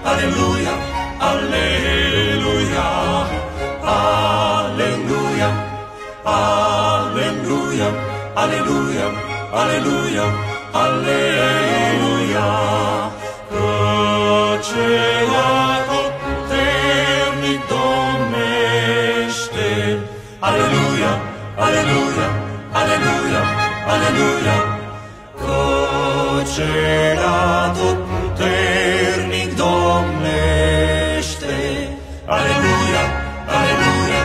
Alleluia, alleluia, alleluia, alleluia, alleluia, alleluia, alleluia. Căci atotputernic domnește. Alleluia, alleluia, alleluia, alleluia. Căci atotputernic domnește. Alleluia, alleluia,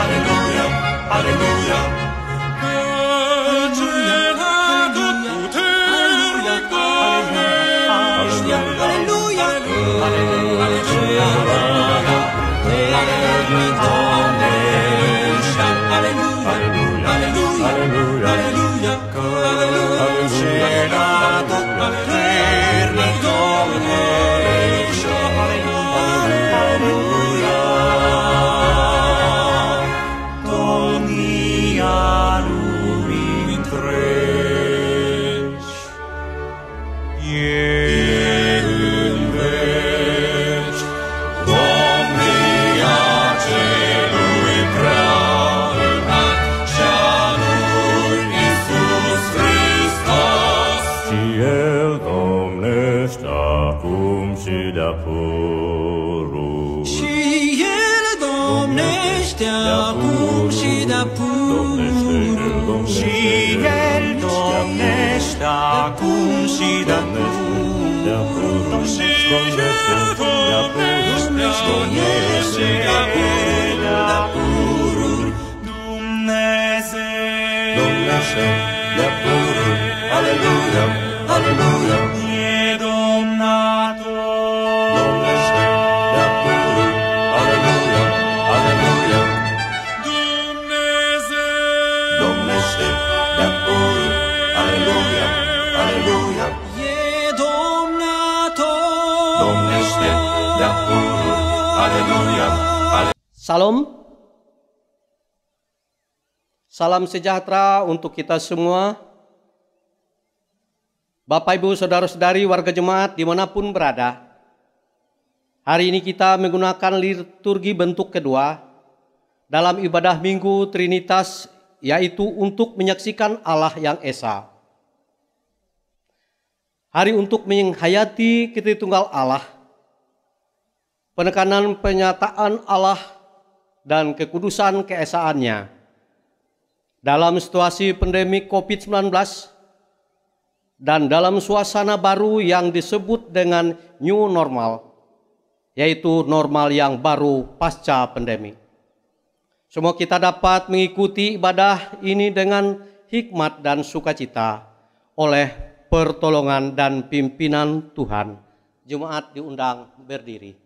alleluia, alleluia. Căci atotputernic domnește. Alleluia, alleluia, atotputernic domnește. Alleluia, alleluia, alleluia. Căci atotputernic domnește. Alleluia. Domnia lumii întregi e în veci. Domnia celui prea înalt și-a lui Iisus Hristos. Și El domnește acum și de-a pururi. Și El domnește acum și de-a pururi. Și El domnește acum și de-a pururi. Și El domnește de-a pururi. Dumnezeu Domnește de-a pururi. Aleluia, aleluia. e domnator. Domnește de-a pururi. Aleluia, aleluia. Dumnezeu Domnește de-a pururi. Aleluia, aleluia. e domnator. Domnește de-a pururi. Aleluia, aleluia. Salam. Salam sejahtera untuk kita semua. Bapak, Ibu, Saudara-saudari warga jemaat dimanapun berada. Hari ini kita menggunakan liturgi bentuk kedua dalam ibadah Minggu Trinitas, yaitu untuk menyaksikan Allah yang Esa. Hari untuk menghayati Tritunggal Allah, penekanan penyataan Allah dan kekudusan keesaannya. Dalam situasi pandemi COVID-19 dan dalam suasana baru yang disebut dengan new normal, yaitu normal yang baru pasca pandemi. Semua kita dapat mengikuti ibadah ini dengan hikmat dan sukacita oleh pertolongan dan pimpinan Tuhan. Jemaat diundang berdiri.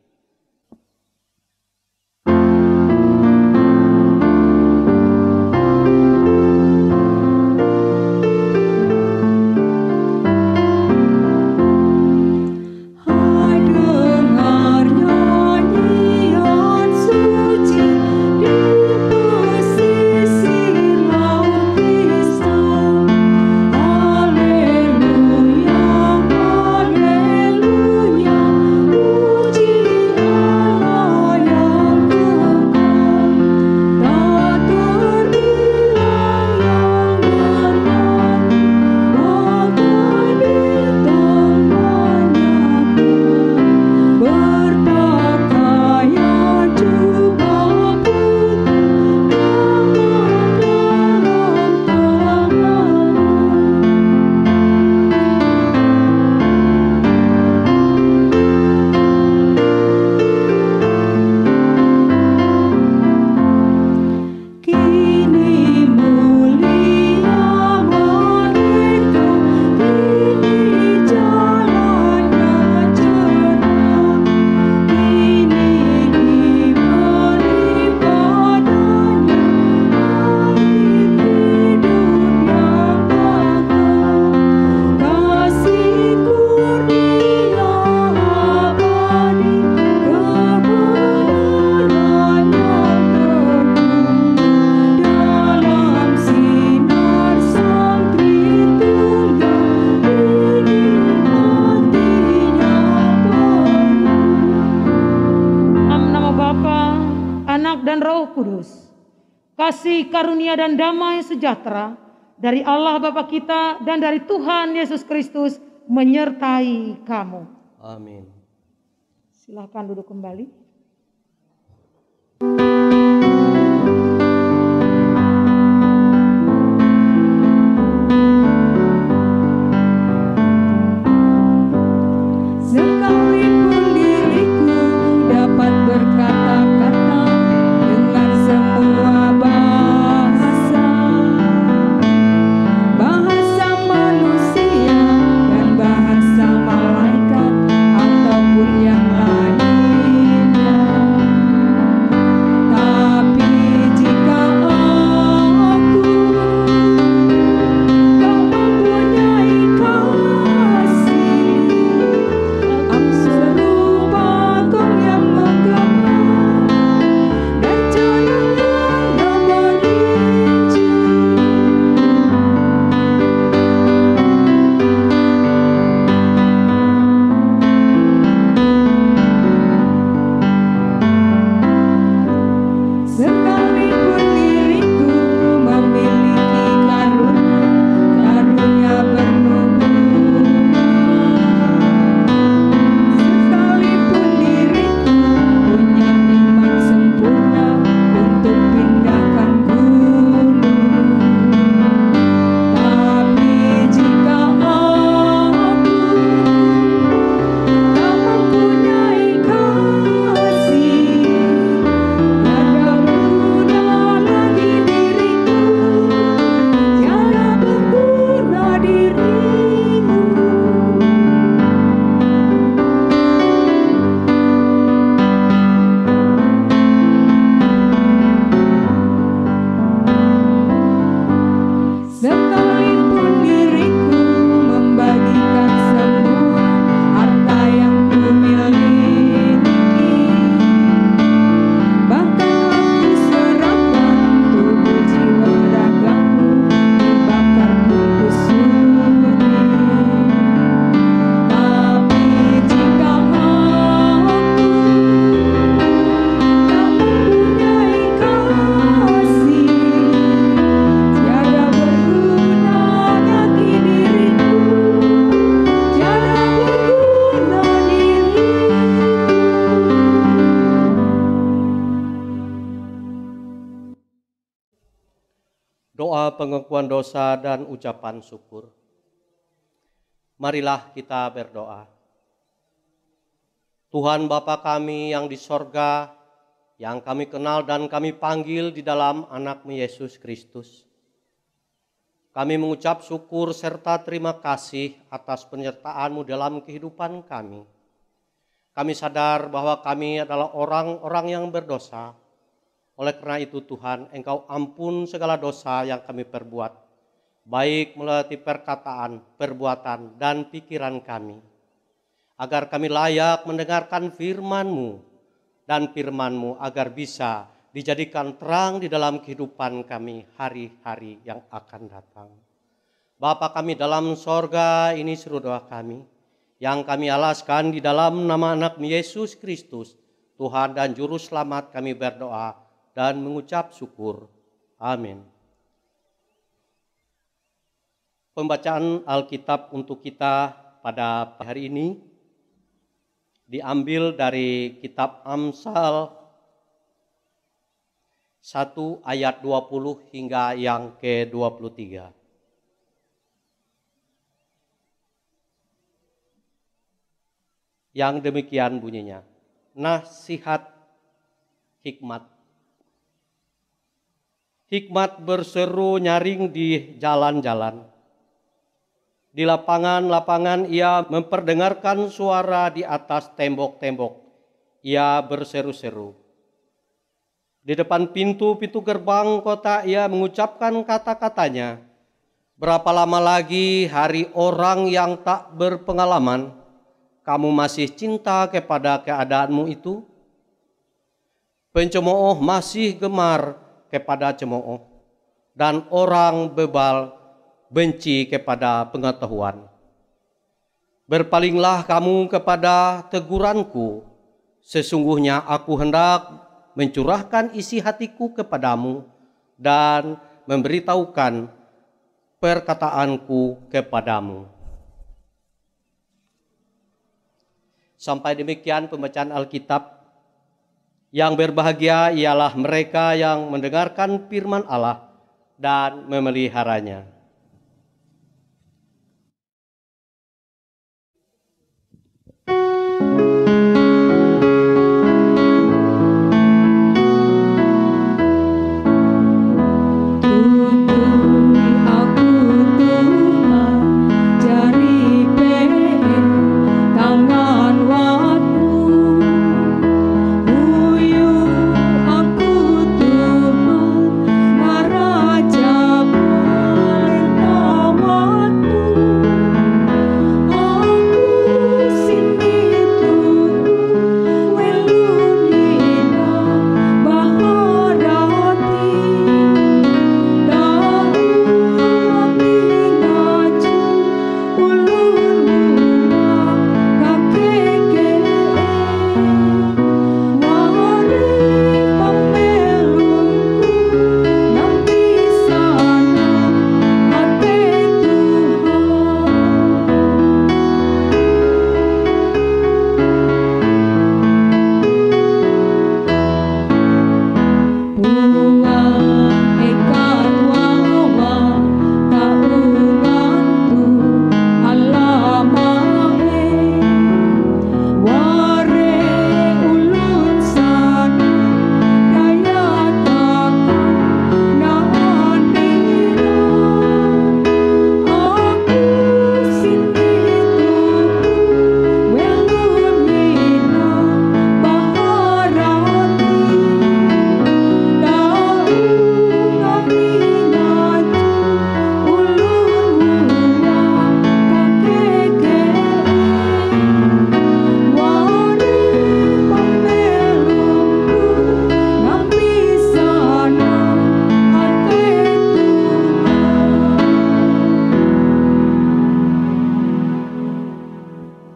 Alleluia, alleluia, puji Roh Kudus. Kasih karunia dan damai sejahtera dari Allah Bapa kita dan dari Tuhan Yesus Kristus menyertai kamu. Amin. Silahkan duduk kembali. Sekalipun diriku dapat berkata-kata dengan semua bahasa, bahasa manusia dan bahasa malaikat ataupun yang lainnya. Tapi jika aku tak mempunyai kasih, aku serupa gong yang menggema dan cenang yang merinci. Sekalipun diriku memiliki karunia bernubuat, sekalipun diriku punya iman sempurna untuk pindahkan gunung, tapi jika aku tak mempunyai kasih, tiada berguna lagi diriku, tiada berguna diriku. Sekalipun diriku membagikan semua harta yang kumiliki, bahkan aku serahkan tubuh jiwa ragaku dibakar bungkus suri. Tapi jika aku tak mempunyai kasih, tiada berguna lagi diriku, tiada berguna diriku. Doa pengakuan dosa dan ucapan syukur. Marilah kita berdoa. Tuhan Bapa kami yang di sorga, yang kami kenal dan kami panggil di dalam anak-Mu Yesus Kristus. Kami mengucap syukur serta terima kasih atas penyertaan-Mu dalam kehidupan kami. Kami sadar bahwa kami adalah orang-orang yang berdosa. Oleh karena itu Tuhan, Engkau ampun segala dosa yang kami perbuat, baik melalui perkataan, perbuatan, dan pikiran kami. Agar kami layak mendengarkan firman-Mu, dan firman-Mu agar bisa dijadikan terang di dalam kehidupan kami hari-hari yang akan datang. Bapa kami dalam sorga, ini seru doa kami, yang kami alaskan di dalam nama anak-Mu Yesus Kristus, Tuhan dan Juru Selamat kami berdoa dan mengucap syukur. Amin. Pembacaan Alkitab untuk kita pada hari ini diambil dari kitab Amsal 1 ayat 20 hingga yang ke-23. Yang demikian bunyinya. Nasihat hikmat. Hikmat berseru nyaring di jalan-jalan. Di lapangan-lapangan ia memperdengarkan suara di atas tembok-tembok. Ia berseru-seru. Di depan pintu-pintu gerbang kota ia mengucapkan kata-katanya. Berapa lama lagi hari orang yang tak berpengalaman, kamu masih cinta kepada keadaanmu itu? Pencemooh masih gemar kepada cemooh, dan orang bebal benci kepada pengetahuan. Berpalinglah kamu kepada teguranku, sesungguhnya aku hendak mencurahkan isi hatiku kepadamu dan memberitahukan perkataanku kepadamu. Sampai demikian pembacaan Alkitab. Yang berbahagia ialah mereka yang mendengarkan firman Allah dan memeliharanya.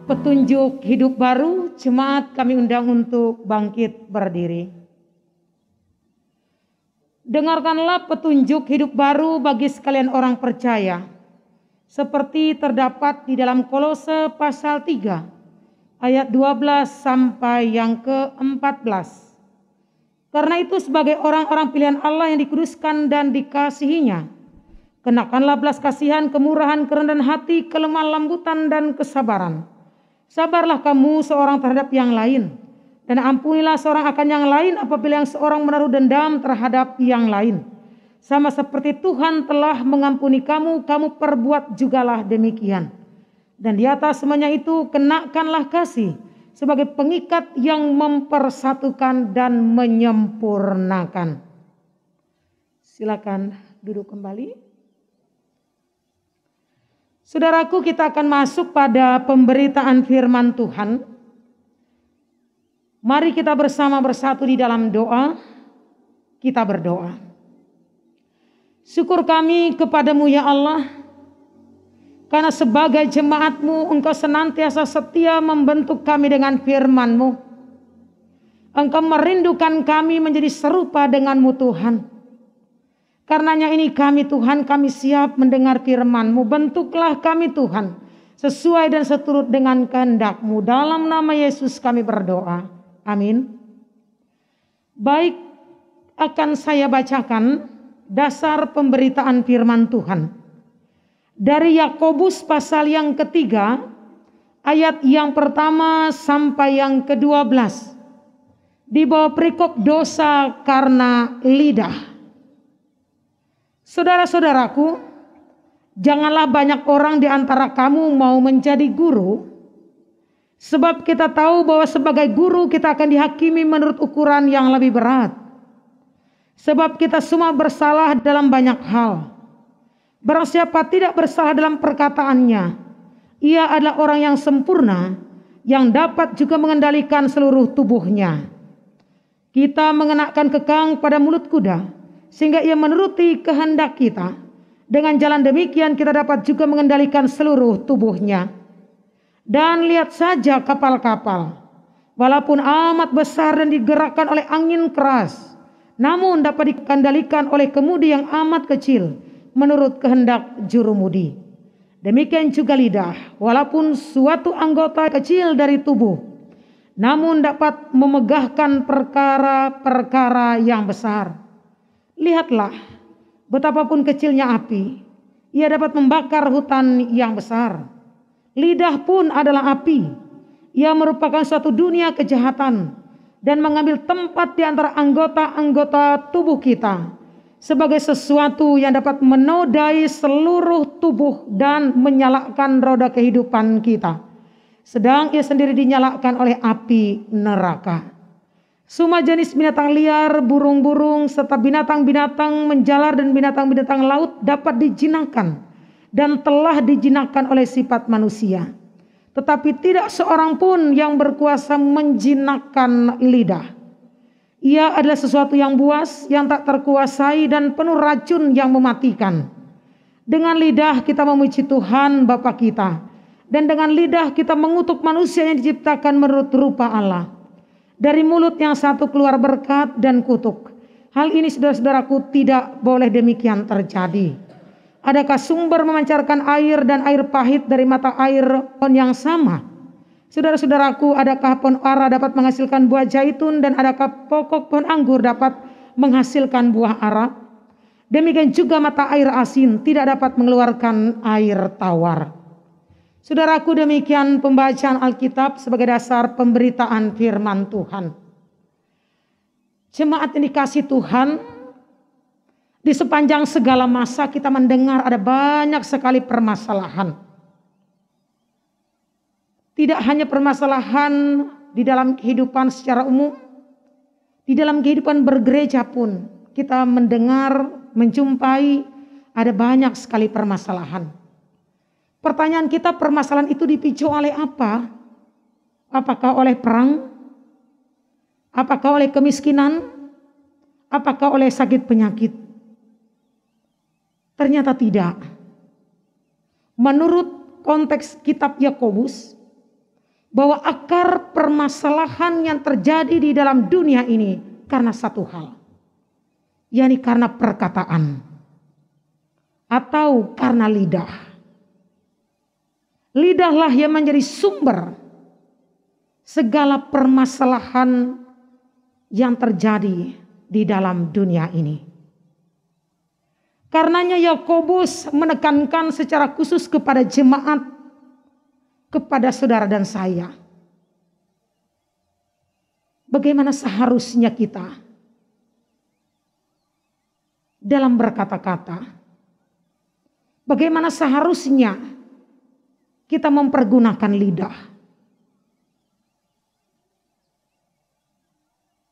Petunjuk hidup baru, jemaat kami undang untuk bangkit berdiri. Dengarkanlah petunjuk hidup baru bagi sekalian orang percaya, seperti terdapat di dalam Kolose pasal 3 ayat 12 sampai yang ke-14. Karena itu sebagai orang-orang pilihan Allah yang dikuduskan dan dikasihinya, kenakanlah belas kasihan, kemurahan, kerendahan hati, kelemah lembutan dan kesabaran. Sabarlah kamu seorang terhadap yang lain, dan ampunilah seorang akan yang lain apabila yang seorang menaruh dendam terhadap yang lain. Sama seperti Tuhan telah mengampuni kamu, kamu perbuat jugalah demikian. Dan di atas semuanya itu kenakanlah kasih sebagai pengikat yang mempersatukan dan menyempurnakan. Silakan duduk kembali. Saudaraku, kita akan masuk pada pemberitaan firman Tuhan. Mari kita bersama bersatu di dalam doa. Kita berdoa. Syukur kami kepadamu ya Allah, karena sebagai jemaat-Mu Engkau senantiasa setia membentuk kami dengan firman-Mu. Engkau merindukan kami menjadi serupa dengan-Mu Tuhan. Karenanya ini kami Tuhan, kami siap mendengar firman-Mu. Bentuklah kami Tuhan, sesuai dan seturut dengan kehendak-Mu. Dalam nama Yesus kami berdoa. Amin. Baik, akan saya bacakan dasar pemberitaan firman Tuhan. Dari Yakobus pasal yang ketiga, ayat yang pertama sampai yang ke-12. Di bawah perikop dosa karena lidah. Saudara-saudaraku, janganlah banyak orang di antara kamu mau menjadi guru, sebab kita tahu bahwa sebagai guru kita akan dihakimi menurut ukuran yang lebih berat. Sebab kita semua bersalah dalam banyak hal. Barang siapa tidak bersalah dalam perkataannya, ia adalah orang yang sempurna, yang dapat juga mengendalikan seluruh tubuhnya. Kita mengenakan kekang pada mulut kuda, sehingga ia menuruti kehendak kita. Dengan jalan demikian kita dapat juga mengendalikan seluruh tubuhnya. Dan lihat saja kapal-kapal. walaupun amat besar dan digerakkan oleh angin keras, namun dapat dikendalikan oleh kemudi yang amat kecil menurut kehendak jurumudi. Demikian juga lidah, walaupun suatu anggota kecil dari tubuh, namun dapat memegahkan perkara-perkara yang besar. Lihatlah, betapapun kecilnya api, ia dapat membakar hutan yang besar. Lidah pun adalah api, ia merupakan suatu dunia kejahatan dan mengambil tempat di antara anggota-anggota tubuh kita sebagai sesuatu yang dapat menodai seluruh tubuh dan menyalakan roda kehidupan kita, sedang ia sendiri dinyalakan oleh api neraka. Semua jenis binatang liar, burung-burung, serta binatang-binatang menjalar dan binatang-binatang laut dapat dijinakan dan telah dijinakan oleh sifat manusia. Tetapi tidak seorang pun yang berkuasa menjinakkan lidah. Ia adalah sesuatu yang buas, yang tak terkuasai dan penuh racun yang mematikan. Dengan lidah kita memuji Tuhan Bapa kita, dan dengan lidah kita mengutuk manusia yang diciptakan menurut rupa Allah. Dari mulut yang satu keluar berkat dan kutuk. Hal ini saudara-saudaraku tidak boleh demikian terjadi. Adakah sumber memancarkan air dan air pahit dari mata air yang sama? Saudara-saudaraku, adakah pohon ara dapat menghasilkan buah zaitun dan adakah pokok pohon anggur dapat menghasilkan buah ara? Demikian juga mata air asin tidak dapat mengeluarkan air tawar. Saudaraku, demikian pembacaan Alkitab sebagai dasar pemberitaan firman Tuhan. Jemaat yang dikasihi Tuhan, di sepanjang segala masa kita mendengar ada banyak sekali permasalahan. Tidak hanya permasalahan di dalam kehidupan secara umum, di dalam kehidupan bergereja pun kita mendengar, menjumpai ada banyak sekali permasalahan. Pertanyaan kita, permasalahan itu dipicu oleh apa? Apakah oleh perang? Apakah oleh kemiskinan? Apakah oleh sakit penyakit? Ternyata tidak. Menurut konteks kitab Yakobus, bahwa akar permasalahan yang terjadi di dalam dunia ini karena satu hal, yakni karena perkataan atau karena lidah. Lidahlah yang menjadi sumber segala permasalahan yang terjadi di dalam dunia ini. Karenanya Yakobus menekankan secara khusus kepada jemaat, kepada saudara dan saya, bagaimana seharusnya kita dalam berkata-kata, bagaimana seharusnya kita mempergunakan lidah.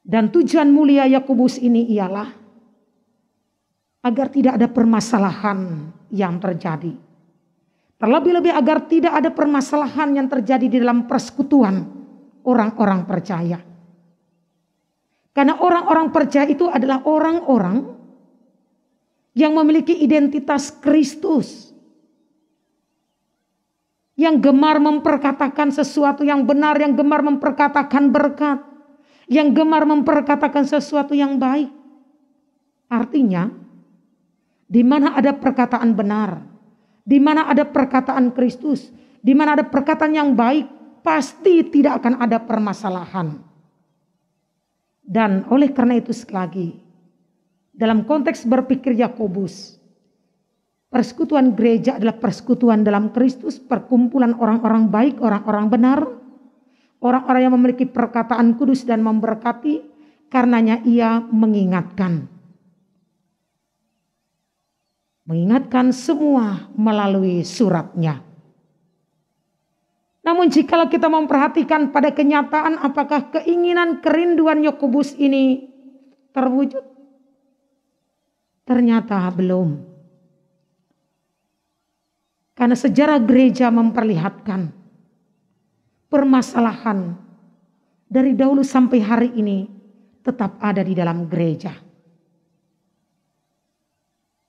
Dan tujuan mulia Yakobus ini ialah agar tidak ada permasalahan yang terjadi. Terlebih-lebih agar tidak ada permasalahan yang terjadi di dalam persekutuan orang-orang percaya. Karena orang-orang percaya itu adalah orang-orang yang memiliki identitas Kristus. Yang gemar memperkatakan sesuatu yang benar, yang gemar memperkatakan berkat, yang gemar memperkatakan sesuatu yang baik. Artinya, di mana ada perkataan benar, di mana ada perkataan Kristus, di mana ada perkataan yang baik, pasti tidak akan ada permasalahan. Dan oleh karena itu sekali lagi, dalam konteks berpikir Yakobus, persekutuan gereja adalah persekutuan dalam Kristus, perkumpulan orang-orang baik, orang-orang benar, orang-orang yang memiliki perkataan kudus dan memberkati, karenanya ia mengingatkan semua melalui suratnya. Namun jikalau kita memperhatikan pada kenyataan, apakah keinginan kerinduan Yakobus ini terwujud? Ternyata belum. Karena sejarah gereja memperlihatkan permasalahan dari dahulu sampai hari ini tetap ada di dalam gereja.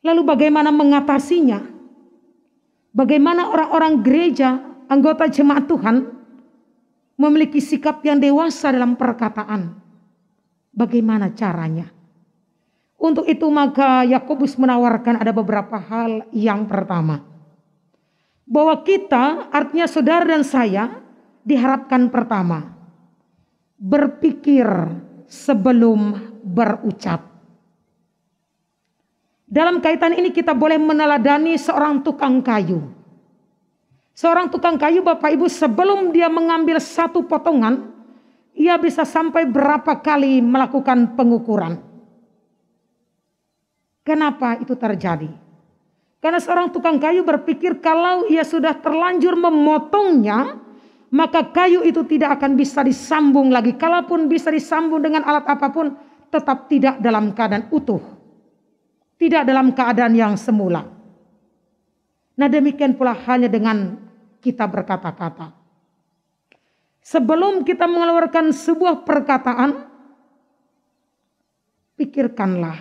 Lalu bagaimana mengatasinya? Bagaimana orang-orang gereja, anggota jemaat Tuhan memiliki sikap yang dewasa dalam perkataan. Bagaimana caranya? Untuk itu maka Yakobus menawarkan ada beberapa hal. Yang pertama, bahwa kita, artinya saudara dan saya, diharapkan pertama, berpikir sebelum berucap. Dalam kaitan ini kita boleh meneladani seorang tukang kayu. Seorang tukang kayu, Bapak Ibu, sebelum dia mengambil satu potongan, ia bisa sampai berapa kali melakukan pengukuran. Kenapa itu terjadi? Karena seorang tukang kayu berpikir kalau ia sudah terlanjur memotongnya, maka kayu itu tidak akan bisa disambung lagi. Kalaupun bisa disambung dengan alat apapun, tetap tidak dalam keadaan utuh. Tidak dalam keadaan yang semula. Nah, demikian pula halnya dengan kita berkata-kata. Sebelum kita mengeluarkan sebuah perkataan, pikirkanlah,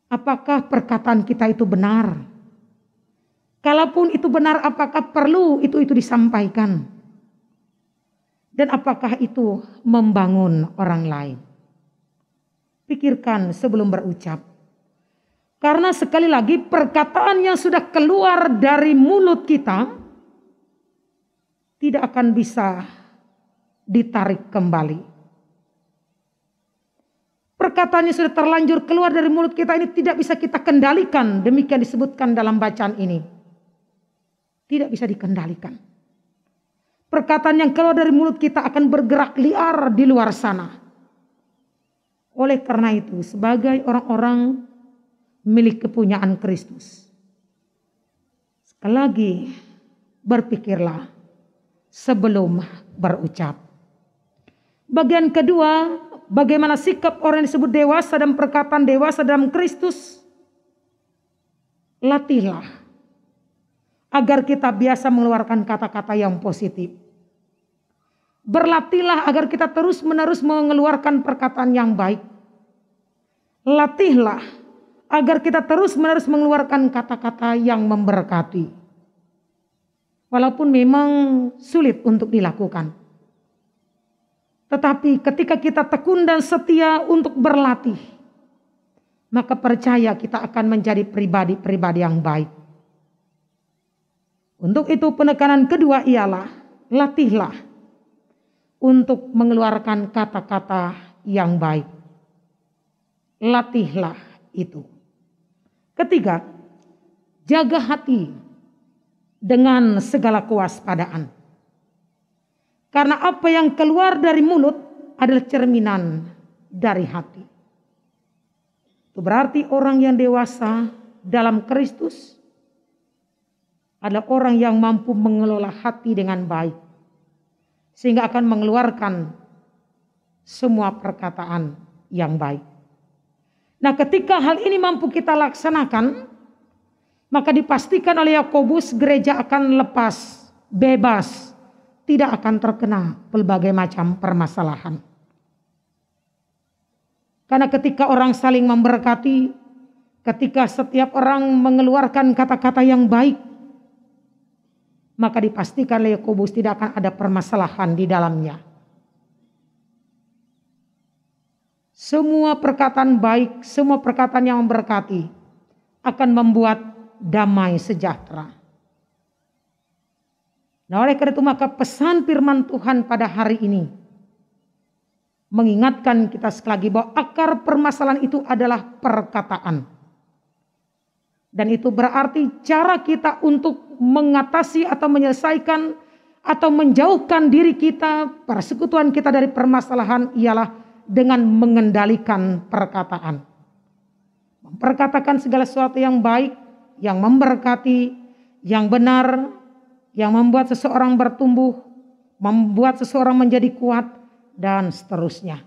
apakah perkataan kita itu benar? Kalaupun itu benar, apakah perlu itu disampaikan? Dan apakah itu membangun orang lain? Pikirkan sebelum berucap. Karena sekali lagi perkataan yang sudah keluar dari mulut kita tidak akan bisa ditarik kembali. Perkataan yang sudah terlanjur keluar dari mulut kita ini tidak bisa kita kendalikan. Demikian disebutkan dalam bacaan ini. Tidak bisa dikendalikan. Perkataan yang keluar dari mulut kita akan bergerak liar di luar sana. Oleh karena itu, sebagai orang-orang milik kepunyaan Kristus, sekali lagi berpikirlah sebelum berucap. Bagian kedua, bagaimana sikap orang yang disebut dewasa dan perkataan dewasa dalam Kristus. Latihlah agar kita biasa mengeluarkan kata-kata yang positif. Berlatihlah agar kita terus-menerus mengeluarkan perkataan yang baik. Latihlah agar kita terus-menerus mengeluarkan kata-kata yang memberkati. Walaupun memang sulit untuk dilakukan. Tetapi ketika kita tekun dan setia untuk berlatih, maka percaya kita akan menjadi pribadi-pribadi yang baik. Untuk itu penekanan kedua ialah latihlah untuk mengeluarkan kata-kata yang baik. Latihlah itu. Ketiga, jaga hati dengan segala kewaspadaan. Karena apa yang keluar dari mulut adalah cerminan dari hati. Itu berarti orang yang dewasa dalam Kristus adalah orang yang mampu mengelola hati dengan baik. Sehingga akan mengeluarkan semua perkataan yang baik. Nah, ketika hal ini mampu kita laksanakan, maka dipastikan oleh Yakobus gereja akan lepas, bebas, tidak akan terkena berbagai macam permasalahan. Karena ketika orang saling memberkati, ketika setiap orang mengeluarkan kata-kata yang baik, maka dipastikan oleh Yakobus tidak akan ada permasalahan di dalamnya. Semua perkataan baik, semua perkataan yang memberkati akan membuat damai sejahtera. Nah, oleh karena itu maka pesan firman Tuhan pada hari ini mengingatkan kita sekali lagi bahwa akar permasalahan itu adalah perkataan. Dan itu berarti cara kita untuk mengatasi atau menyelesaikan atau menjauhkan diri kita, persekutuan kita dari permasalahan ialah dengan mengendalikan perkataan. Memperkatakan segala sesuatu yang baik, yang memberkati, yang benar, yang membuat seseorang bertumbuh, membuat seseorang menjadi kuat, dan seterusnya.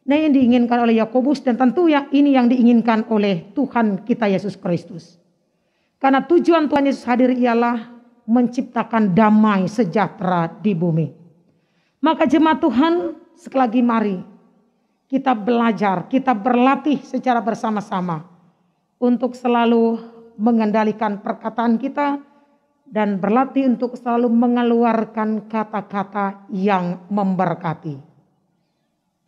Nah, yang diinginkan oleh Yakobus dan tentu ya ini yang diinginkan oleh Tuhan kita Yesus Kristus. Karena tujuan Tuhan Yesus hadir ialah menciptakan damai sejahtera di bumi. Maka jemaat Tuhan, sekali lagi mari kita belajar, kita berlatih secara bersama-sama untuk selalu mengendalikan perkataan kita dan berlatih untuk selalu mengeluarkan kata-kata yang memberkati.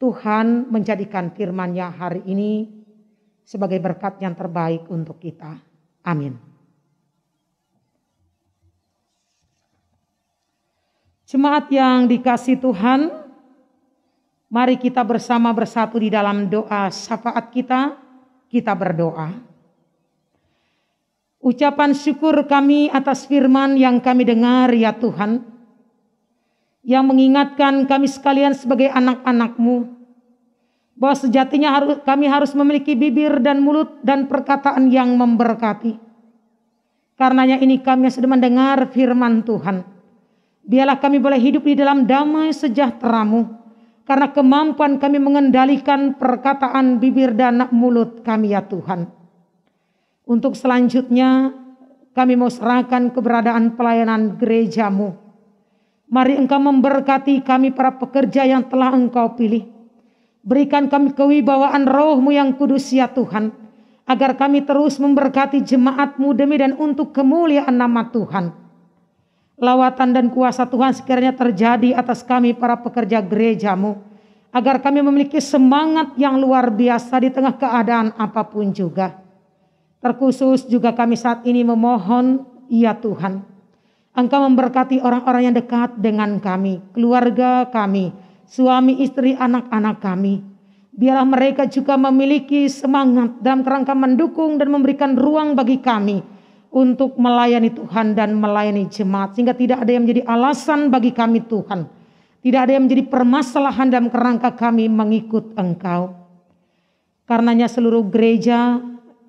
Tuhan menjadikan firman-Nya hari ini sebagai berkat yang terbaik untuk kita. Amin. Jemaat yang dikasihi Tuhan, mari kita bersama bersatu di dalam doa syafaat kita berdoa. Ucapan syukur kami atas firman yang kami dengar ya Tuhan, yang mengingatkan kami sekalian sebagai anak-anak-Mu, bahwa sejatinya kami harus memiliki bibir dan mulut dan perkataan yang memberkati. Karenanya ini kami sudah mendengar firman Tuhan. Biarlah kami boleh hidup di dalam damai sejahtera-Mu, karena kemampuan kami mengendalikan perkataan bibir dan mulut kami ya Tuhan. Untuk selanjutnya kami mau serahkan keberadaan pelayanan gereja-Mu. Mari Engkau memberkati kami para pekerja yang telah Engkau pilih. Berikan kami kewibawaan Roh-Mu yang kudus ya Tuhan, agar kami terus memberkati jemaat-Mu demi dan untuk kemuliaan nama Tuhan. Lawatan dan kuasa Tuhan sekiranya terjadi atas kami para pekerja gereja-Mu, agar kami memiliki semangat yang luar biasa di tengah keadaan apapun juga. Terkhusus juga kami saat ini memohon, ya Tuhan, Engkau memberkati orang-orang yang dekat dengan kami, keluarga kami, suami, istri, anak-anak kami. Biarlah mereka juga memiliki semangat dalam kerangka mendukung dan memberikan ruang bagi kami untuk melayani Tuhan dan melayani jemaat. Sehingga tidak ada yang menjadi alasan bagi kami Tuhan. Tidak ada yang menjadi permasalahan dalam kerangka kami mengikut Engkau. Karenanya seluruh gereja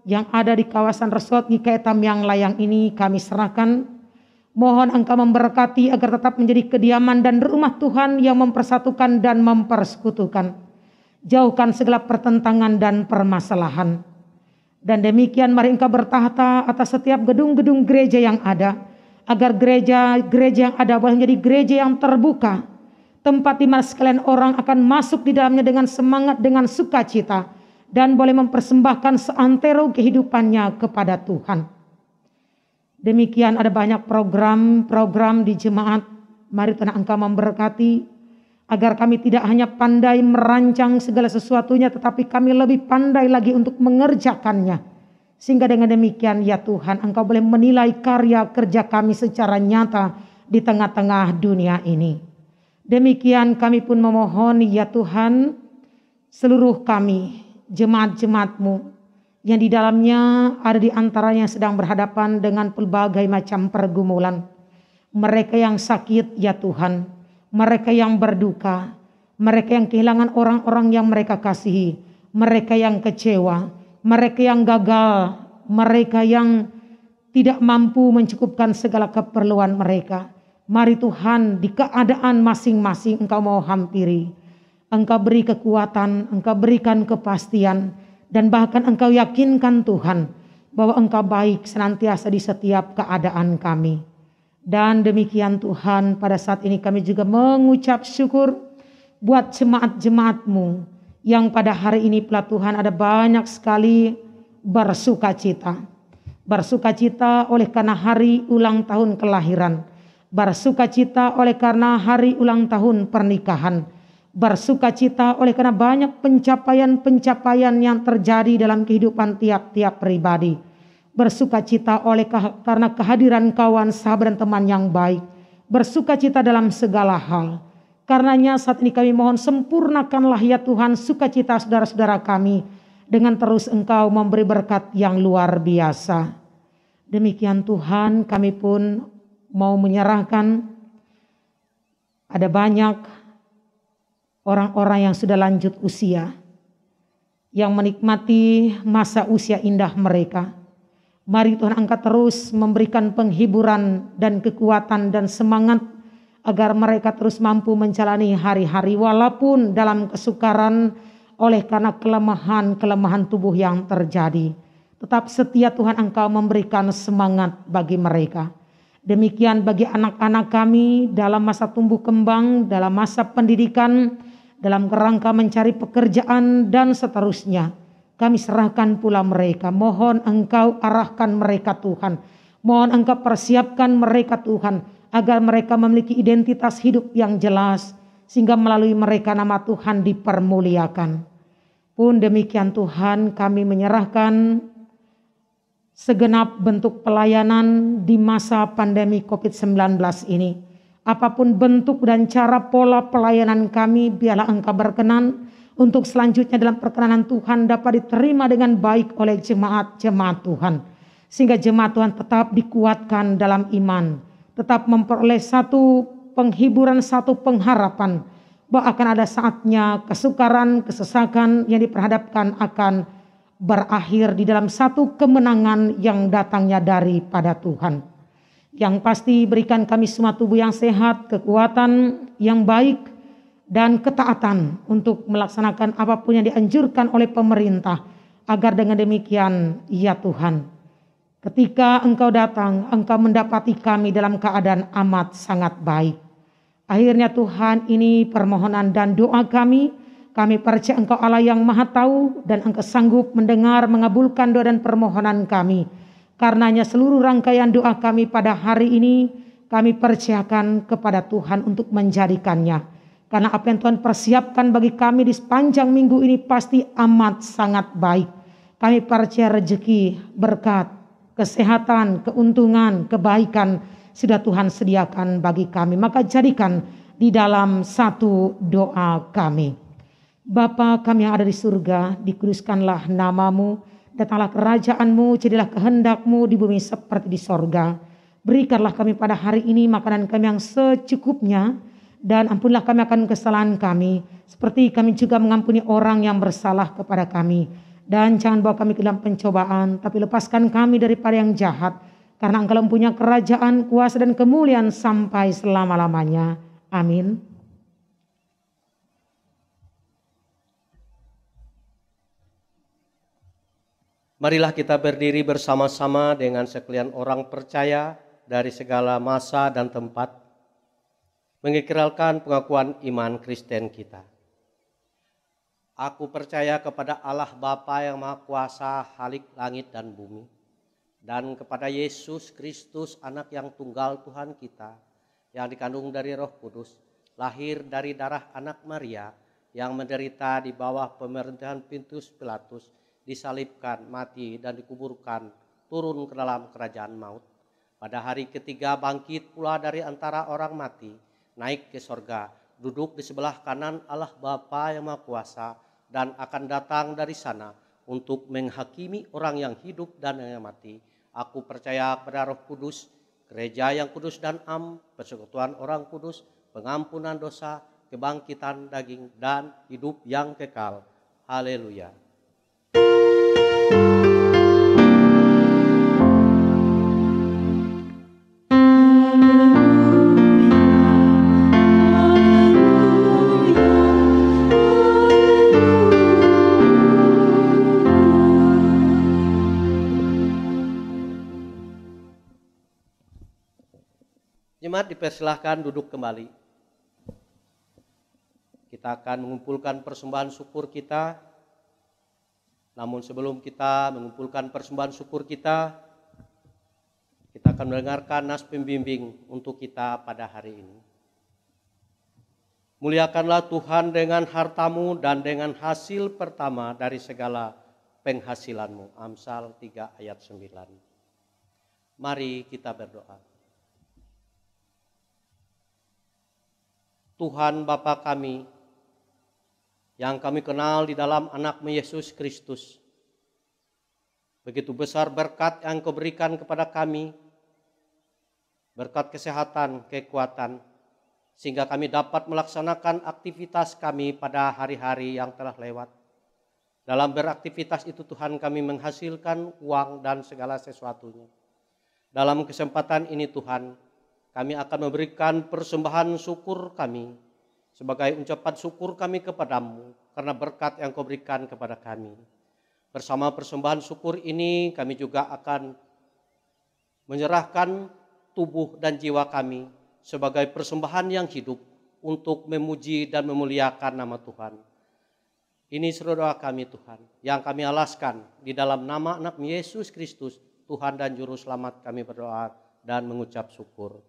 yang ada di kawasan Resort GKI Tamyang Layang ini kami serahkan. Mohon Engkau memberkati agar tetap menjadi kediaman dan rumah Tuhan yang mempersatukan dan mempersekutukan. Jauhkan segala pertentangan dan permasalahan. Dan demikian mari Engkau bertahta atas setiap gedung-gedung gereja yang ada, agar gereja yang ada boleh menjadi gereja yang terbuka, tempat di mana sekalian orang akan masuk di dalamnya dengan semangat, dengan sukacita, dan boleh mempersembahkan seantero kehidupannya kepada Tuhan. Demikian ada banyak program-program di jemaat. Mari Tuhan Engkau memberkati, agar kami tidak hanya pandai merancang segala sesuatunya, tetapi kami lebih pandai lagi untuk mengerjakannya. Sehingga dengan demikian ya Tuhan, Engkau boleh menilai karya kerja kami secara nyata di tengah-tengah dunia ini. Demikian kami pun memohon ya Tuhan, seluruh kami, jemaat-jemaat-Mu yang di dalamnya ada di antaranya yang sedang berhadapan dengan pelbagai macam pergumulan. Mereka yang sakit ya Tuhan, mereka yang berduka, mereka yang kehilangan orang-orang yang mereka kasihi, mereka yang kecewa, mereka yang gagal, mereka yang tidak mampu mencukupkan segala keperluan mereka. Mari Tuhan, di keadaan masing-masing Engkau mau hampiri. Engkau beri kekuatan, Engkau berikan kepastian, dan bahkan Engkau yakinkan Tuhan bahwa Engkau baik senantiasa di setiap keadaan kami. Dan demikian Tuhan, pada saat ini kami juga mengucap syukur buat jemaat-jemaat-Mu yang pada hari ini pula Tuhan ada banyak sekali bersukacita. Bersukacita oleh karena hari ulang tahun kelahiran. Bersukacita oleh karena hari ulang tahun pernikahan. Bersukacita oleh karena banyak pencapaian-pencapaian yang terjadi dalam kehidupan tiap-tiap pribadi. Bersukacita karena kehadiran kawan, sahabat dan teman yang baik. Bersukacita dalam segala hal. Karenanya saat ini kami mohon sempurnakanlah ya Tuhan sukacita saudara-saudara kami, dengan terus Engkau memberi berkat yang luar biasa. Demikian Tuhan, kami pun mau menyerahkan, ada banyak orang-orang yang sudah lanjut usia, yang menikmati masa usia indah mereka. Mari Tuhan Engkau terus memberikan penghiburan dan kekuatan dan semangat, agar mereka terus mampu menjalani hari-hari walaupun dalam kesukaran oleh karena kelemahan tubuh yang terjadi. Tetap setia Tuhan Engkau memberikan semangat bagi mereka. Demikian bagi anak-anak kami dalam masa tumbuh kembang, dalam masa pendidikan, dalam kerangka mencari pekerjaan dan seterusnya. Kami serahkan pula mereka. Mohon Engkau arahkan mereka Tuhan. Mohon Engkau persiapkan mereka Tuhan, agar mereka memiliki identitas hidup yang jelas, sehingga melalui mereka nama Tuhan dipermuliakan. Pun demikian Tuhan, kami menyerahkan segenap bentuk pelayanan di masa pandemi COVID-19 ini. Apapun bentuk dan cara pola pelayanan kami, biarlah Engkau berkenan untuk selanjutnya dalam perkenanan Tuhan dapat diterima dengan baik oleh jemaat-jemaat Tuhan. Sehingga jemaat Tuhan tetap dikuatkan dalam iman, tetap memperoleh satu penghiburan, satu pengharapan bahwa akan ada saatnya kesukaran, kesesakan yang diperhadapkan akan berakhir di dalam satu kemenangan yang datangnya daripada Tuhan. Yang pasti berikan kami semua tubuh yang sehat, kekuatan yang baik, dan ketaatan untuk melaksanakan apapun yang dianjurkan oleh pemerintah, agar dengan demikian ya Tuhan, ketika Engkau datang, Engkau mendapati kami dalam keadaan amat sangat baik. Akhirnya Tuhan, ini permohonan dan doa kami. Kami percaya Engkau Allah yang maha tahu dan Engkau sanggup mendengar, mengabulkan doa dan permohonan kami. Karenanya seluruh rangkaian doa kami pada hari ini kami percayakan kepada Tuhan untuk menjadikannya. Karena apa yang Tuhan persiapkan bagi kami di sepanjang minggu ini pasti amat sangat baik. Kami percaya rezeki, berkat, kesehatan, keuntungan, kebaikan sudah Tuhan sediakan bagi kami. Maka jadikan di dalam satu doa kami. Bapa kami yang ada di surga, dikuduskanlah namamu, datanglah kerajaan-Mu, jadilah kehendak-Mu di bumi seperti di sorga. Berikanlah kami pada hari ini makanan kami yang secukupnya, dan ampunilah kami akan kesalahan kami, seperti kami juga mengampuni orang yang bersalah kepada kami. Dan jangan bawa kami ke dalam pencobaan, tapi lepaskan kami daripada yang jahat, karena Engkau mempunyai kerajaan, kuasa dan kemuliaan sampai selama-lamanya. Amin. Marilah kita berdiri bersama-sama dengan sekalian orang percaya dari segala masa dan tempat, mengikrarkan pengakuan iman Kristen kita. Aku percaya kepada Allah Bapa yang Maha Kuasa, Khalik langit dan bumi, dan kepada Yesus Kristus, anak yang tunggal Tuhan kita, yang dikandung dari Roh Kudus, lahir dari darah anak Maria, yang menderita di bawah pemerintahan Pontius Pilatus, disalibkan, mati, dan dikuburkan, turun ke dalam kerajaan maut. Pada hari ketiga bangkit pula dari antara orang mati, naik ke sorga, duduk di sebelah kanan Allah Bapa yang Maha Kuasa, dan akan datang dari sana untuk menghakimi orang yang hidup dan yang mati. Aku percaya pada Roh Kudus, gereja yang kudus dan persekutuan orang kudus, pengampunan dosa, kebangkitan daging, dan hidup yang kekal. Haleluya. Jemaat dipersilahkan duduk kembali. Kita akan mengumpulkan persembahan syukur kita. Namun sebelum kita mengumpulkan persembahan syukur kita akan mendengarkan nas pembimbing untuk kita pada hari ini. Muliakanlah Tuhan dengan hartamu dan dengan hasil pertama dari segala penghasilanmu. Amsal 3 ayat 9. Mari kita berdoa. Tuhan Bapa kami, yang kami kenal di dalam anak-Mu Yesus Kristus. Begitu besar berkat yang Kau berikan kepada kami, berkat kesehatan, kekuatan, sehingga kami dapat melaksanakan aktivitas kami pada hari-hari yang telah lewat. Dalam beraktivitas itu Tuhan, kami menghasilkan uang dan segala sesuatunya. Dalam kesempatan ini Tuhan, kami akan memberikan persembahan syukur kami sebagai ucapan syukur kami kepadamu karena berkat yang Kau berikan kepada kami. Bersama persembahan syukur ini kami juga akan menyerahkan tubuh dan jiwa kami sebagai persembahan yang hidup untuk memuji dan memuliakan nama Tuhan. Ini seluruh doa kami Tuhan, yang kami alaskan di dalam nama anak Yesus Kristus, Tuhan dan Juru Selamat kami berdoa dan mengucap syukur.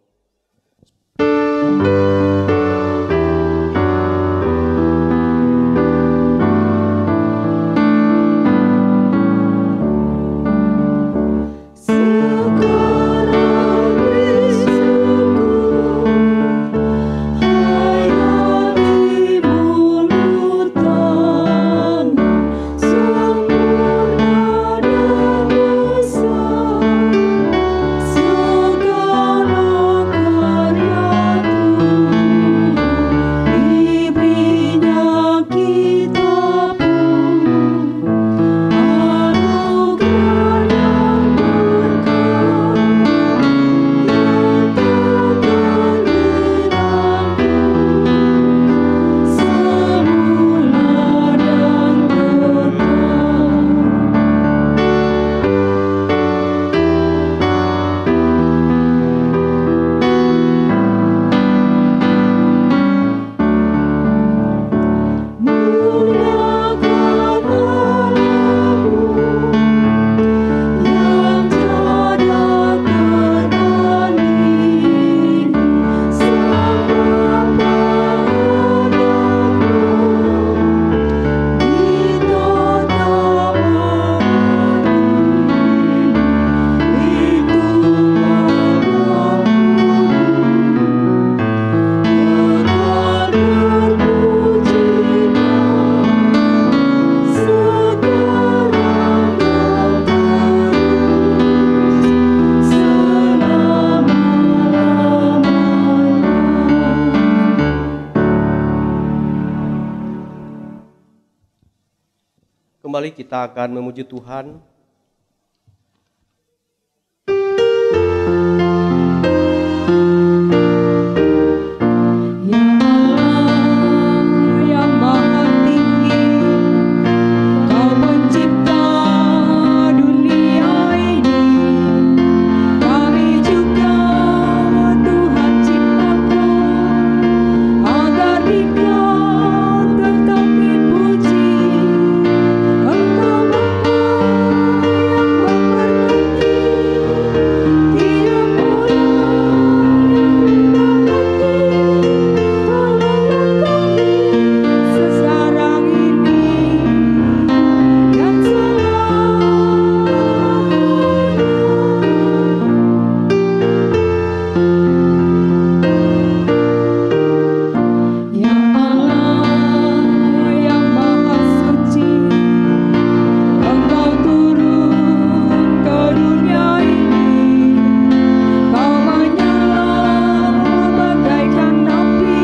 Kembali kita akan memuji Tuhan. Ya Allah yang maha tinggi, Kau pencipta dunia ini. Kami juga Tuhan ciptakan agar Engkau tetap dipuji. Engkau Bapa yang memberkati tiap orang yang mendapati. Tolonglah kami sekarang ini dan selamanya. Ya Allah yang maha suci, Engkau turun ke dunia ini. Kau menyala bagaikan api,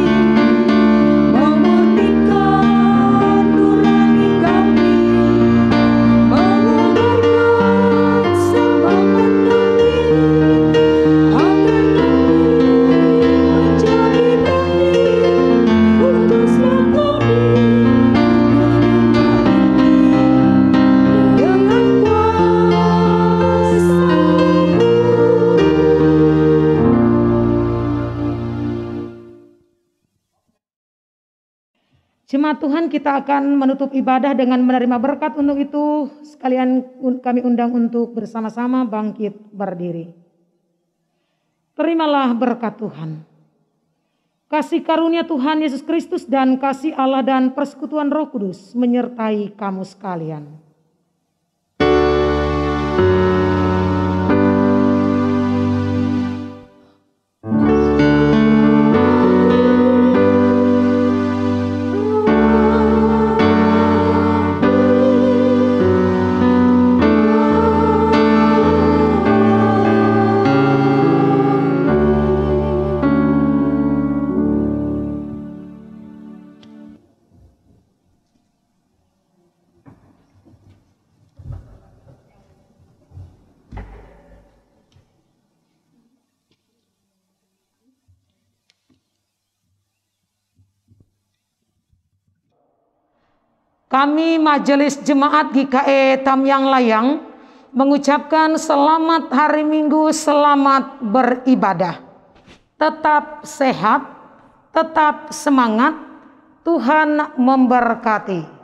memutihkan nurani kami, mengobarkan semangat kami, agar kami menjadi berani. Utuslah kami ke dunia ini dengan kuasa-Mu. Jemaat Tuhan, kita akan menutup ibadah dengan menerima berkat. Untuk itu sekalian kami undang untuk bersama-sama bangkit berdiri. Terimalah berkat Tuhan. Kasih karunia Tuhan Yesus Kristus dan kasih Allah dan persekutuan Roh Kudus menyertai kamu sekalian. Kami Majelis Jemaat GKE Tamyang Layang mengucapkan selamat hari Minggu, selamat beribadah. Tetap sehat, tetap semangat, Tuhan memberkati.